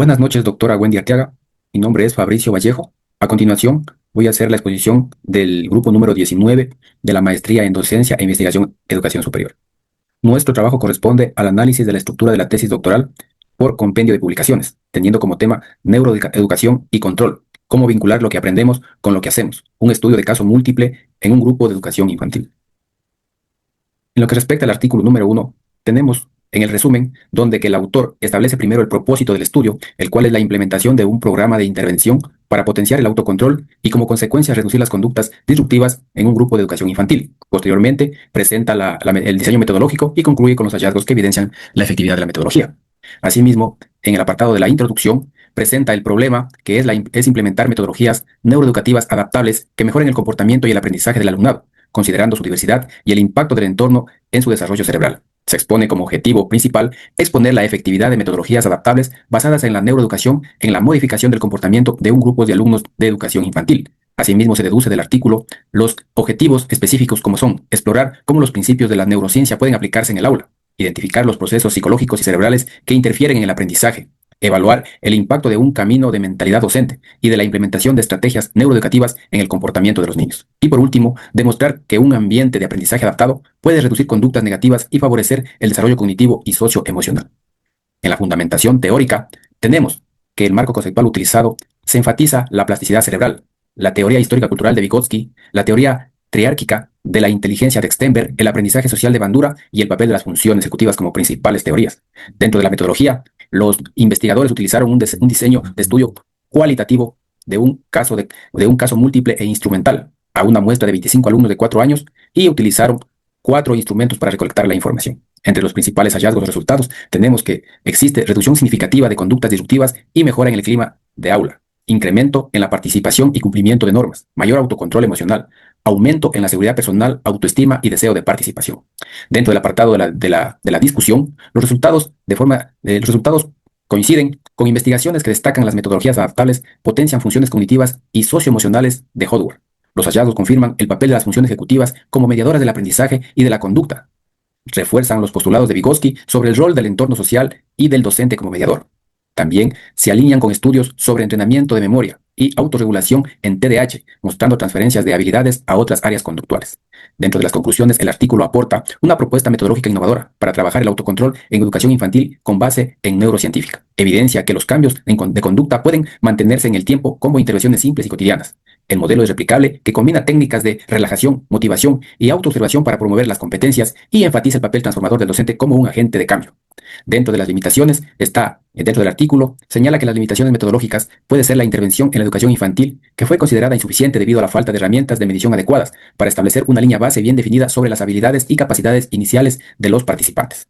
Buenas noches, doctora Wendy Arteaga. Mi nombre es Fabricio Vallejo. A continuación, voy a hacer la exposición del grupo número 19 de la Maestría en Docencia e Investigación Educación Superior. Nuestro trabajo corresponde al análisis de la estructura de la tesis doctoral por compendio de publicaciones, teniendo como tema neuroeducación y control, cómo vincular lo que aprendemos con lo que hacemos, un estudio de caso múltiple en un grupo de educación infantil. En lo que respecta al artículo número 1, tenemos en el resumen donde que el autor establece primero el propósito del estudio, el cual es la implementación de un programa de intervención para potenciar el autocontrol y como consecuencia reducir las conductas disruptivas en un grupo de educación infantil. Posteriormente, presenta el diseño metodológico y concluye con los hallazgos que evidencian la efectividad de la metodología. Asimismo, en el apartado de la introducción, presenta el problema que es implementar metodologías neuroeducativas adaptables que mejoren el comportamiento y el aprendizaje del alumnado, considerando su diversidad y el impacto del entorno en su desarrollo cerebral. Se expone como objetivo principal exponer la efectividad de metodologías adaptables basadas en la neuroeducación en la modificación del comportamiento de un grupo de alumnos de educación infantil. Asimismo, se deduce del artículo los objetivos específicos como son explorar cómo los principios de la neurociencia pueden aplicarse en el aula, identificar los procesos psicológicos y cerebrales que interfieren en el aprendizaje, evaluar el impacto de un camino de mentalidad docente y de la implementación de estrategias neuroeducativas en el comportamiento de los niños. Y por último, demostrar que un ambiente de aprendizaje adaptado puede reducir conductas negativas y favorecer el desarrollo cognitivo y socioemocional. En la fundamentación teórica, tenemos que el marco conceptual utilizado se enfatiza la plasticidad cerebral, la teoría histórica cultural de Vygotsky, la teoría triárquica de la inteligencia de Stenberg, el aprendizaje social de Bandura y el papel de las funciones ejecutivas como principales teorías. Dentro de la metodología, los investigadores utilizaron un diseño de estudio cualitativo de un caso múltiple e instrumental a una muestra de 25 alumnos de 4 años y utilizaron 4 instrumentos para recolectar la información. Entre los principales hallazgos o resultados tenemos que existe reducción significativa de conductas disruptivas y mejora en el clima de aula, incremento en la participación y cumplimiento de normas, mayor autocontrol emocional, aumento en la seguridad personal, autoestima y deseo de participación. Dentro del apartado de la discusión, los resultados coinciden con investigaciones que destacan las metodologías adaptables, potencian funciones cognitivas y socioemocionales de Howard. Los hallazgos confirman el papel de las funciones ejecutivas como mediadoras del aprendizaje y de la conducta. Refuerzan los postulados de Vygotsky sobre el rol del entorno social y del docente como mediador. También se alinean con estudios sobre entrenamiento de memoria y autorregulación en TDAH, mostrando transferencias de habilidades a otras áreas conductuales. Dentro de las conclusiones, el artículo aporta una propuesta metodológica innovadora para trabajar el autocontrol en educación infantil con base en neurocientífica. Evidencia que los cambios de conducta pueden mantenerse en el tiempo como intervenciones simples y cotidianas. El modelo es replicable, que combina técnicas de relajación, motivación y autoobservación para promover las competencias y enfatiza el papel transformador del docente como un agente de cambio. Dentro de las limitaciones dentro del artículo, señala que las limitaciones metodológicas puede ser la intervención en la educación infantil, que fue considerada insuficiente debido a la falta de herramientas de medición adecuadas para establecer una línea base bien definida sobre las habilidades y capacidades iniciales de los participantes.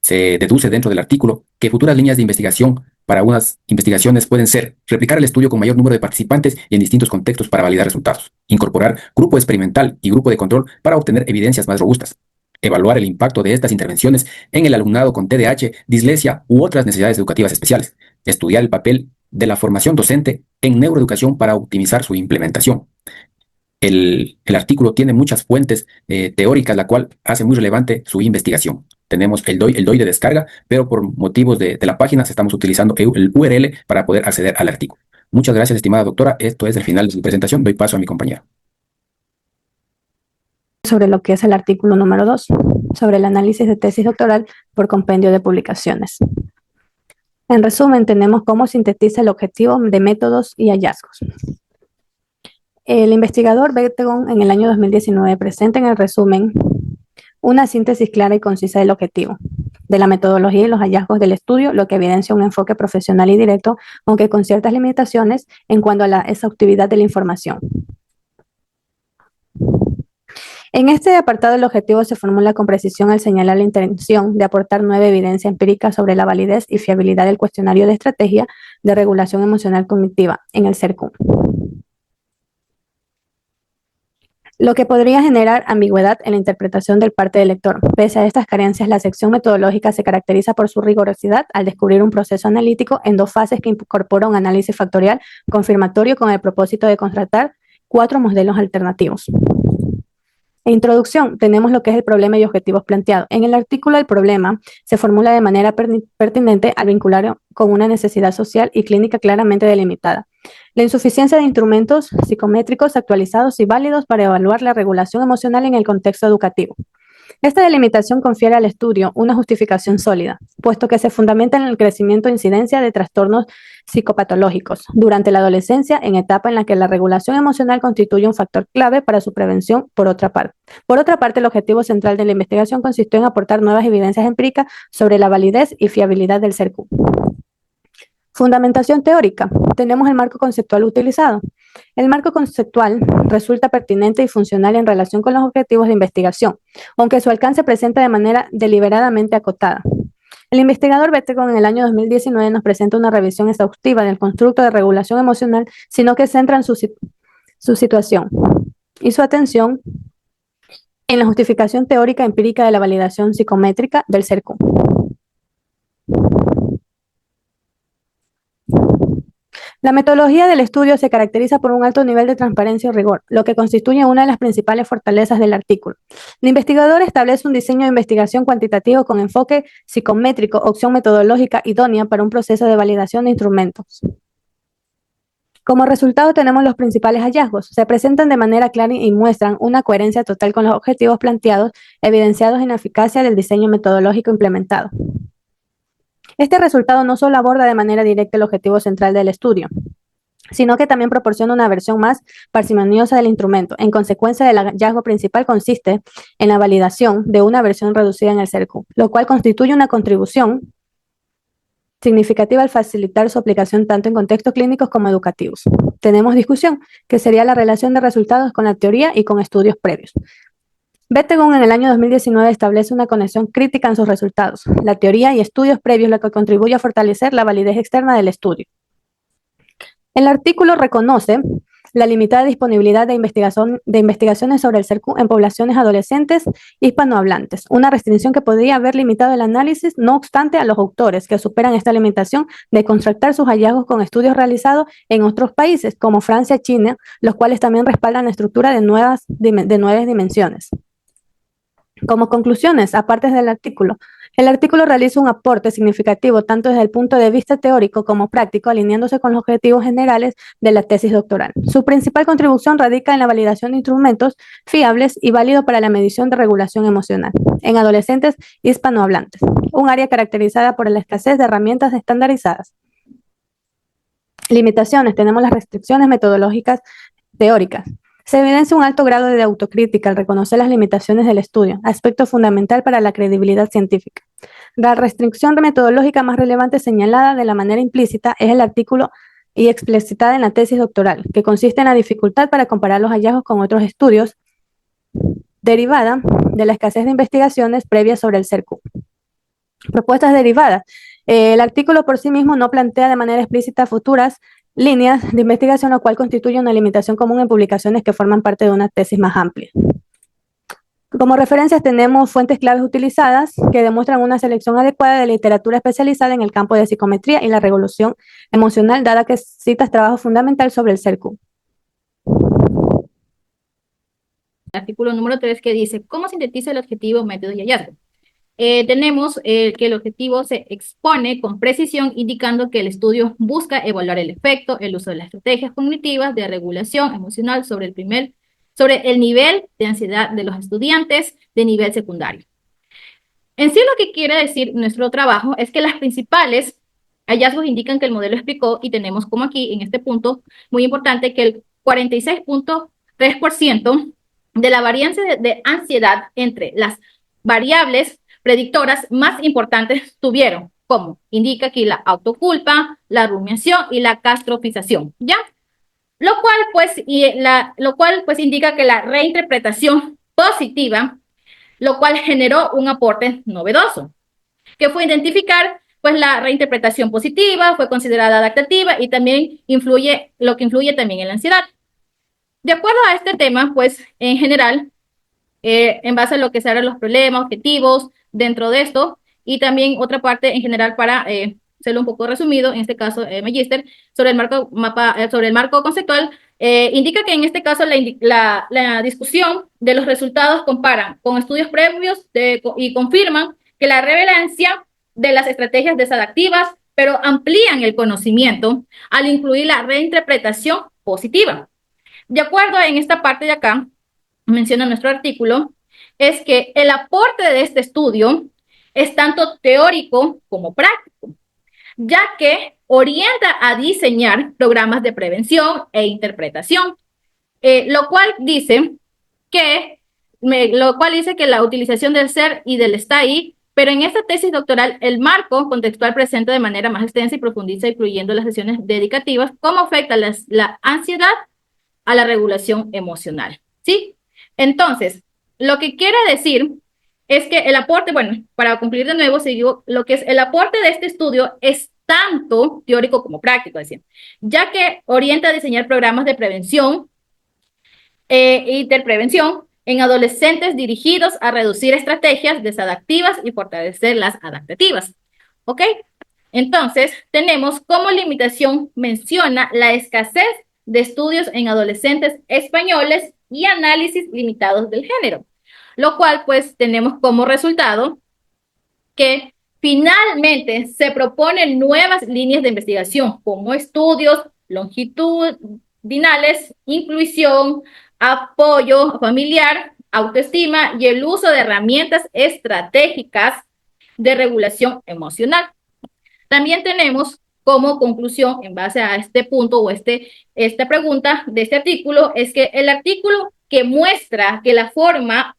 Se deduce dentro del artículo que futuras líneas de investigación para unas investigaciones pueden ser replicar el estudio con mayor número de participantes y en distintos contextos para validar resultados, incorporar grupo experimental y grupo de control para obtener evidencias más robustas, evaluar el impacto de estas intervenciones en el alumnado con TDAH, dislexia u otras necesidades educativas especiales, estudiar el papel de la formación docente en neuroeducación para optimizar su implementación. El artículo tiene muchas fuentes teóricas, la cual hace muy relevante su investigación. Tenemos el DOI de descarga, pero por motivos de la página estamos utilizando el URL para poder acceder al artículo. Muchas gracias, estimada doctora. Esto es el final de su presentación. Doy paso a mi compañera. Sobre lo que es el artículo número 2, sobre el análisis de tesis doctoral por compendio de publicaciones. En resumen, tenemos cómo sintetiza el objetivo de métodos y hallazgos. El investigador Bettegon en el año 2019 presenta en el resumen una síntesis clara y concisa del objetivo, de la metodología y los hallazgos del estudio, lo que evidencia un enfoque profesional y directo, aunque con ciertas limitaciones en cuanto a la exhaustividad de la información. En este apartado, el objetivo se formula con precisión al señalar la intención de aportar 9 evidencias empíricas sobre la validez y fiabilidad del cuestionario de estrategia de regulación emocional cognitiva en el CERCUM, lo que podría generar ambigüedad en la interpretación del parte del lector. Pese a estas carencias, la sección metodológica se caracteriza por su rigurosidad al descubrir un proceso analítico en 2 fases que incorpora un análisis factorial confirmatorio con el propósito de contrastar 4 modelos alternativos. Introducción, tenemos lo que es el problema y objetivos planteados. En el artículo el problema se formula de manera pertinente al vincular con una necesidad social y clínica claramente delimitada. La insuficiencia de instrumentos psicométricos actualizados y válidos para evaluar la regulación emocional en el contexto educativo. Esta delimitación confiere al estudio una justificación sólida, puesto que se fundamenta en el crecimiento e incidencia de trastornos psicopatológicos durante la adolescencia, en etapa en la que la regulación emocional constituye un factor clave para su prevención, por otra parte. Por otra parte, el objetivo central de la investigación consistió en aportar nuevas evidencias empíricas sobre la validez y fiabilidad del CERCU. Fundamentación teórica. Tenemos el marco conceptual utilizado. El marco conceptual resulta pertinente y funcional en relación con los objetivos de investigación, aunque su alcance presenta de manera deliberadamente acotada. El investigador Bettegon en el año 2019 nos presenta una revisión exhaustiva del constructo de regulación emocional, sino que centra en su situación y su atención en la justificación teórica empírica de la validación psicométrica del CERCU. La metodología del estudio se caracteriza por un alto nivel de transparencia y rigor, lo que constituye una de las principales fortalezas del artículo. El investigador establece un diseño de investigación cuantitativo con enfoque psicométrico, opción metodológica idónea para un proceso de validación de instrumentos. Como resultado tenemos los principales hallazgos. Se presentan de manera clara y muestran una coherencia total con los objetivos planteados, evidenciados en la eficacia del diseño metodológico implementado. Este resultado no solo aborda de manera directa el objetivo central del estudio, sino que también proporciona una versión más parsimoniosa del instrumento. En consecuencia, el hallazgo principal consiste en la validación de una versión reducida en el CERCU, lo cual constituye una contribución significativa al facilitar su aplicación tanto en contextos clínicos como educativos. Tenemos discusión, que sería la relación de resultados con la teoría y con estudios previos. Bettegon en el año 2019 establece una conexión crítica en sus resultados, la teoría y estudios previos, lo que contribuye a fortalecer la validez externa del estudio. El artículo reconoce la limitada disponibilidad de investigaciones sobre el CERCU en poblaciones adolescentes hispanohablantes, una restricción que podría haber limitado el análisis, no obstante a los autores que superan esta limitación de contrastar sus hallazgos con estudios realizados en otros países como Francia y China, los cuales también respaldan la estructura de nueve dimensiones. Como conclusiones, aparte del artículo, el artículo realiza un aporte significativo tanto desde el punto de vista teórico como práctico, alineándose con los objetivos generales de la tesis doctoral. Su principal contribución radica en la validación de instrumentos fiables y válidos para la medición de regulación emocional en adolescentes hispanohablantes, un área caracterizada por la escasez de herramientas estandarizadas. Limitaciones, tenemos las restricciones metodológicas teóricas. Se evidencia un alto grado de autocrítica al reconocer las limitaciones del estudio, aspecto fundamental para la credibilidad científica. La restricción metodológica más relevante señalada de la manera implícita es el artículo y explicitada en la tesis doctoral, que consiste en la dificultad para comparar los hallazgos con otros estudios, derivada de la escasez de investigaciones previas sobre el CERCU. Propuestas derivadas. El artículo por sí mismo no plantea de manera explícita futuras líneas de investigación, lo cual constituye una limitación común en publicaciones que forman parte de una tesis más amplia. Como referencias tenemos fuentes claves utilizadas que demuestran una selección adecuada de literatura especializada en el campo de psicometría y la regulación emocional, dada que citas trabajo fundamental sobre el CERCU. Artículo número 3 que dice, ¿cómo sintetiza el objetivo, método y hallazgo? Tenemos que el objetivo se expone con precisión, indicando que el estudio busca evaluar el efecto, el uso de las estrategias cognitivas de regulación emocional sobre el nivel de ansiedad de los estudiantes de nivel secundario. En sí, lo que quiere decir nuestro trabajo es que las principales hallazgos indican que el modelo explicó, y tenemos como aquí en este punto muy importante, que el 46.3% de la varianza de ansiedad entre las variables predictoras más importantes tuvieron, como indica aquí, la autoculpa, la rumiación y la castrofización, ¿ya? Lo cual pues indica que la reinterpretación positiva, lo cual generó un aporte novedoso, que fue identificar pues la reinterpretación positiva, fue considerada adaptativa y también influye también en la ansiedad. De acuerdo a este tema, pues en general, en base a lo que serán los problemas, objetivos dentro de esto, y también otra parte en general para hacerlo un poco resumido, en este caso, Magíster, sobre el marco conceptual, Indica que en este caso la discusión de los resultados comparan con estudios previos y confirman que la relevancia de las estrategias desadaptivas, pero amplían el conocimiento al incluir la reinterpretación positiva. De acuerdo en esta parte de acá, menciona nuestro artículo, es que el aporte de este estudio es tanto teórico como práctico, ya que orienta a diseñar programas de prevención e interpretación, lo cual dice que la utilización del ser y del está ahí, pero en esta tesis doctoral el marco contextual presenta de manera más extensa y profundiza, incluyendo las sesiones dedicativas, cómo afecta la ansiedad a la regulación emocional, ¿sí? Entonces, lo que quiere decir es que el aporte, bueno, para concluir de nuevo, digo, lo que es el aporte de este estudio es tanto teórico como práctico, decir, ya que orienta a diseñar programas de prevención e interprevención en adolescentes dirigidos a reducir estrategias desadaptivas y fortalecer las adaptativas. ¿Ok? Entonces, tenemos como limitación, menciona la escasez de estudios en adolescentes españoles y análisis limitados del género, lo cual pues tenemos como resultado que finalmente se proponen nuevas líneas de investigación como estudios longitudinales, inclusión, apoyo familiar, autoestima y el uso de herramientas estratégicas de regulación emocional. También tenemos como conclusión, en base a este punto o esta pregunta de este artículo, es que el artículo que muestra que la forma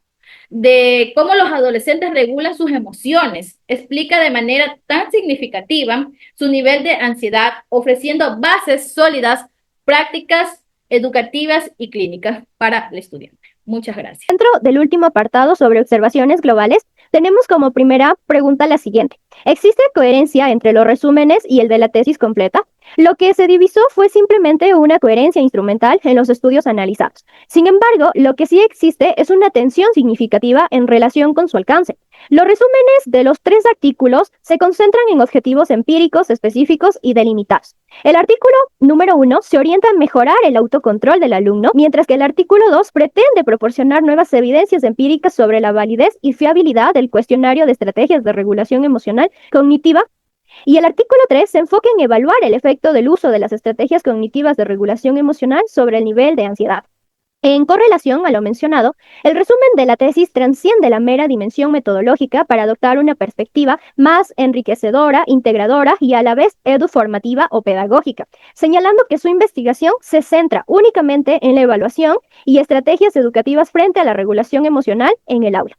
de cómo los adolescentes regulan sus emociones explica de manera tan significativa su nivel de ansiedad, ofreciendo bases sólidas, prácticas educativas y clínicas para el estudiante. Muchas gracias. Dentro del último apartado sobre observaciones globales, tenemos como primera pregunta la siguiente. ¿Existe coherencia entre los resúmenes y el de la tesis completa? Lo que se divisó fue simplemente una coherencia instrumental en los estudios analizados. Sin embargo, lo que sí existe es una tensión significativa en relación con su alcance. Los resúmenes de los 3 artículos se concentran en objetivos empíricos, específicos y delimitados. El artículo número 1 se orienta a mejorar el autocontrol del alumno, mientras que el artículo 2 pretende proporcionar nuevas evidencias empíricas sobre la validez y fiabilidad del cuestionario de estrategias de regulación emocional cognitiva. Y el artículo 3 se enfoca en evaluar el efecto del uso de las estrategias cognitivas de regulación emocional sobre el nivel de ansiedad. En correlación a lo mencionado, el resumen de la tesis trasciende la mera dimensión metodológica para adoptar una perspectiva más enriquecedora, integradora y a la vez eduformativa o pedagógica, señalando que su investigación se centra únicamente en la evaluación y estrategias educativas frente a la regulación emocional en el aula.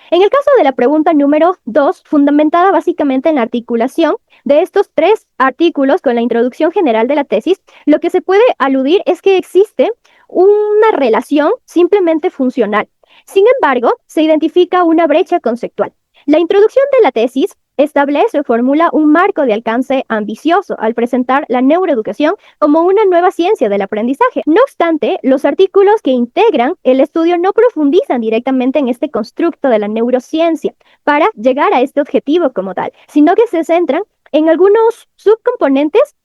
En el caso de la pregunta número 2, fundamentada básicamente en la articulación de estos 3 artículos con la introducción general de la tesis, lo que se puede aludir es que existe una relación simplemente funcional. Sin embargo, se identifica una brecha conceptual. La introducción de la tesis establece o formula un marco de alcance ambicioso al presentar la neuroeducación como una nueva ciencia del aprendizaje. No obstante, los artículos que integran el estudio no profundizan directamente en este constructo de la neurociencia para llegar a este objetivo como tal, sino que se centran en algunos subcomponentes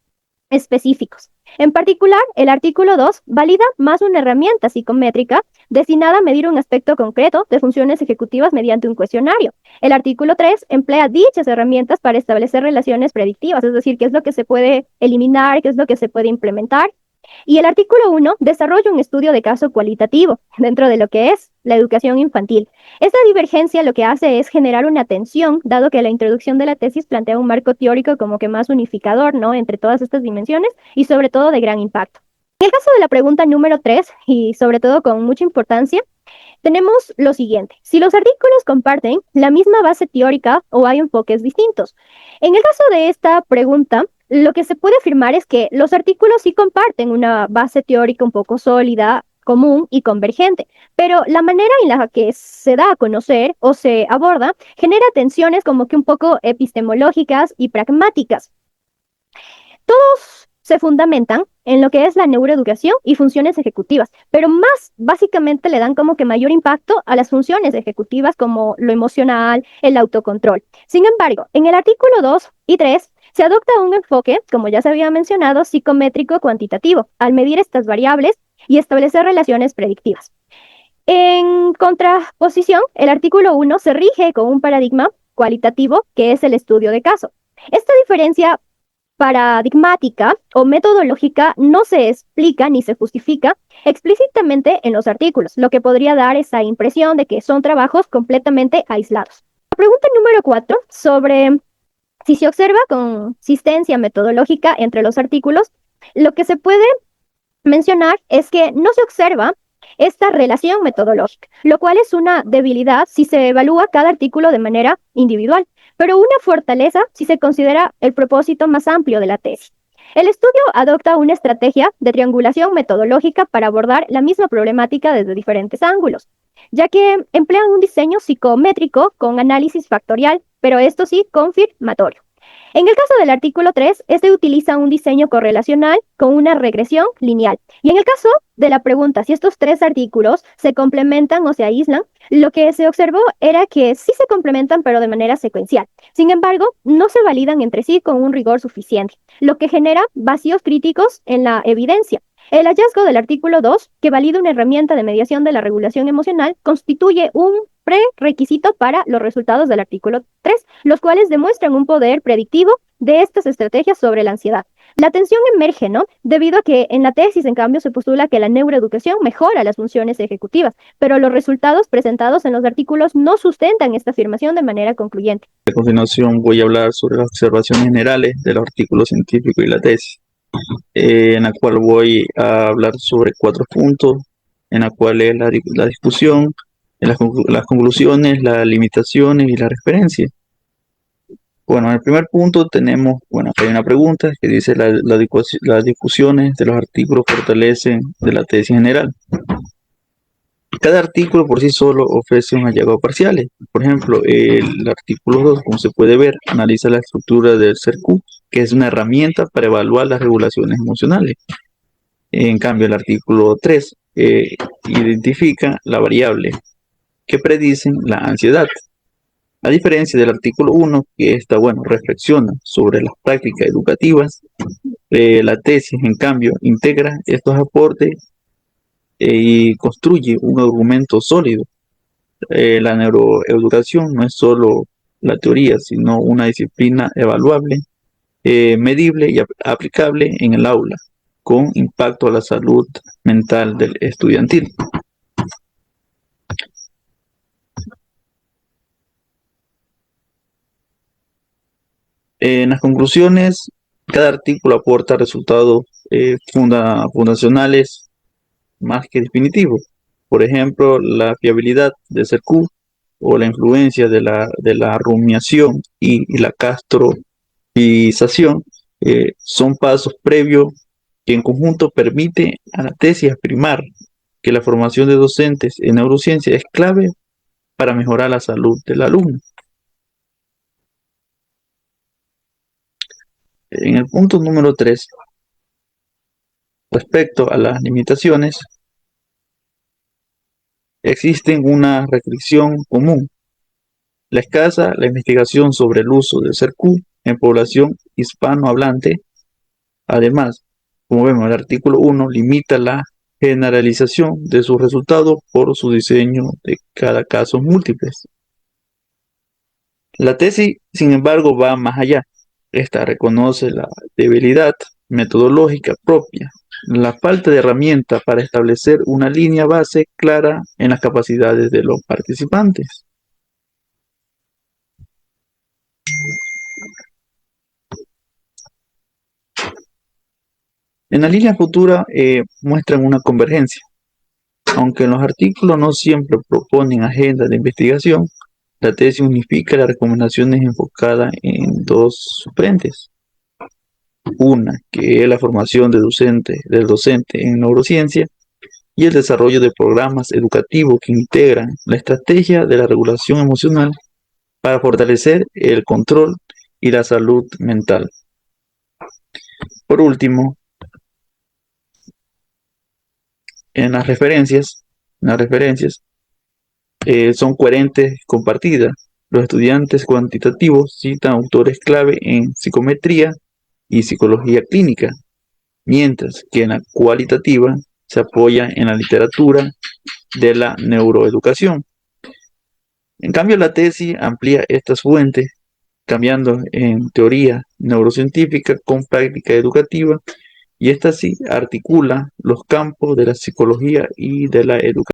específicos. En particular, el artículo 2 valida más una herramienta psicométrica destinada a medir un aspecto concreto de funciones ejecutivas mediante un cuestionario. El artículo 3 emplea dichas herramientas para establecer relaciones predictivas, es decir, qué es lo que se puede eliminar, qué es lo que se puede implementar. Y el artículo 1 desarrolla un estudio de caso cualitativo dentro de lo que es la educación infantil. Esta divergencia lo que hace es generar una tensión, dado que la introducción de la tesis plantea un marco teórico como que más unificador, ¿no?, entre todas estas dimensiones y sobre todo de gran impacto. En el caso de la pregunta número 3, y sobre todo con mucha importancia, tenemos lo siguiente. Si los artículos comparten la misma base teórica o hay enfoques distintos. En el caso de esta pregunta, lo que se puede afirmar es que los artículos sí comparten una base teórica un poco sólida, común y convergente, pero la manera en la que se da a conocer o se aborda genera tensiones como que un poco epistemológicas y pragmáticas. Todos se fundamentan en lo que es la neuroeducación y funciones ejecutivas, pero más básicamente le dan como que mayor impacto a las funciones ejecutivas como lo emocional, el autocontrol. Sin embargo, en el artículo 2 y 3 Se adopta un enfoque, como ya se había mencionado, psicométrico-cuantitativo, al medir estas variables y establecer relaciones predictivas. En contraposición, el artículo 1 se rige con un paradigma cualitativo que es el estudio de caso. Esta diferencia paradigmática o metodológica no se explica ni se justifica explícitamente en los artículos, lo que podría dar esa impresión de que son trabajos completamente aislados. La pregunta número 4 sobre si se observa consistencia metodológica entre los artículos, lo que se puede mencionar es que no se observa esta relación metodológica, lo cual es una debilidad si se evalúa cada artículo de manera individual, pero una fortaleza si se considera el propósito más amplio de la tesis. El estudio adopta una estrategia de triangulación metodológica para abordar la misma problemática desde diferentes ángulos, ya que emplean un diseño psicométrico con análisis factorial, pero esto sí confirmatorio. En el caso del artículo 3, este utiliza un diseño correlacional con una regresión lineal. Y en el caso de la pregunta si estos tres artículos se complementan o se aíslan, lo que se observó era que sí se complementan, pero de manera secuencial. Sin embargo, no se validan entre sí con un rigor suficiente, lo que genera vacíos críticos en la evidencia. El hallazgo del artículo 2, que valida una herramienta de medición de la regulación emocional, constituye un prerequisito para los resultados del artículo 3, los cuales demuestran un poder predictivo de estas estrategias sobre la ansiedad. La tensión emerge, ¿no? Debido a que en la tesis, en cambio, se postula que la neuroeducación mejora las funciones ejecutivas, pero los resultados presentados en los artículos no sustentan esta afirmación de manera concluyente. A continuación voy a hablar sobre las observaciones generales del artículo científico y la tesis, en la cual voy a hablar sobre 4 puntos, en la cual es la discusión, las conclusiones, las limitaciones y la referencia. Bueno, en el primer punto tenemos, hay una pregunta que dice las discusiones de los artículos fortalecen de la tesis general. Cada artículo por sí solo ofrece un hallazgo parciales. Por ejemplo, el artículo 2, como se puede ver, analiza la estructura del CERQ, que es una herramienta para evaluar las regulaciones emocionales. En cambio, el artículo 3 identifica la variable que predicen la ansiedad. A diferencia del artículo 1, que reflexiona sobre las prácticas educativas, la tesis, en cambio, integra estos aportes y construye un argumento sólido. La neuroeducación no es solo la teoría, sino una disciplina evaluable, medible y aplicable en el aula, con impacto a la salud mental del estudiantil. En las conclusiones, cada artículo aporta resultados fundacionales más que definitivos. Por ejemplo, la fiabilidad de CERQ o la influencia de la rumiación y la castrofización son pasos previos que en conjunto permite a la tesis afirmar que la formación de docentes en neurociencia es clave para mejorar la salud del alumno. En el punto número 3, respecto a las limitaciones, existen una restricción común. La investigación sobre el uso del CERQ en población hispanohablante. Además, como vemos, el artículo 1 limita la generalización de sus resultados por su diseño de cada caso múltiples. La tesis, sin embargo, va más allá. Esta reconoce la debilidad metodológica propia, la falta de herramientas para establecer una línea base clara en las capacidades de los participantes. En la línea futura muestran una convergencia. Aunque en los artículos no siempre proponen agendas de investigación, la tesis unifica las recomendaciones enfocadas en 2 frentes. Una, que es la formación del docente en neurociencia, y el desarrollo de programas educativos que integran la estrategia de la regulación emocional para fortalecer el control y la salud mental. Por último, en las referencias son coherentes compartidas. Los estudiantes cuantitativos citan autores clave en psicometría y psicología clínica, mientras que en la cualitativa se apoya en la literatura de la neuroeducación. En cambio, la tesis amplía estas fuentes, cambiando en teoría neurocientífica con práctica educativa, y esta sí articula los campos de la psicología y de la educación.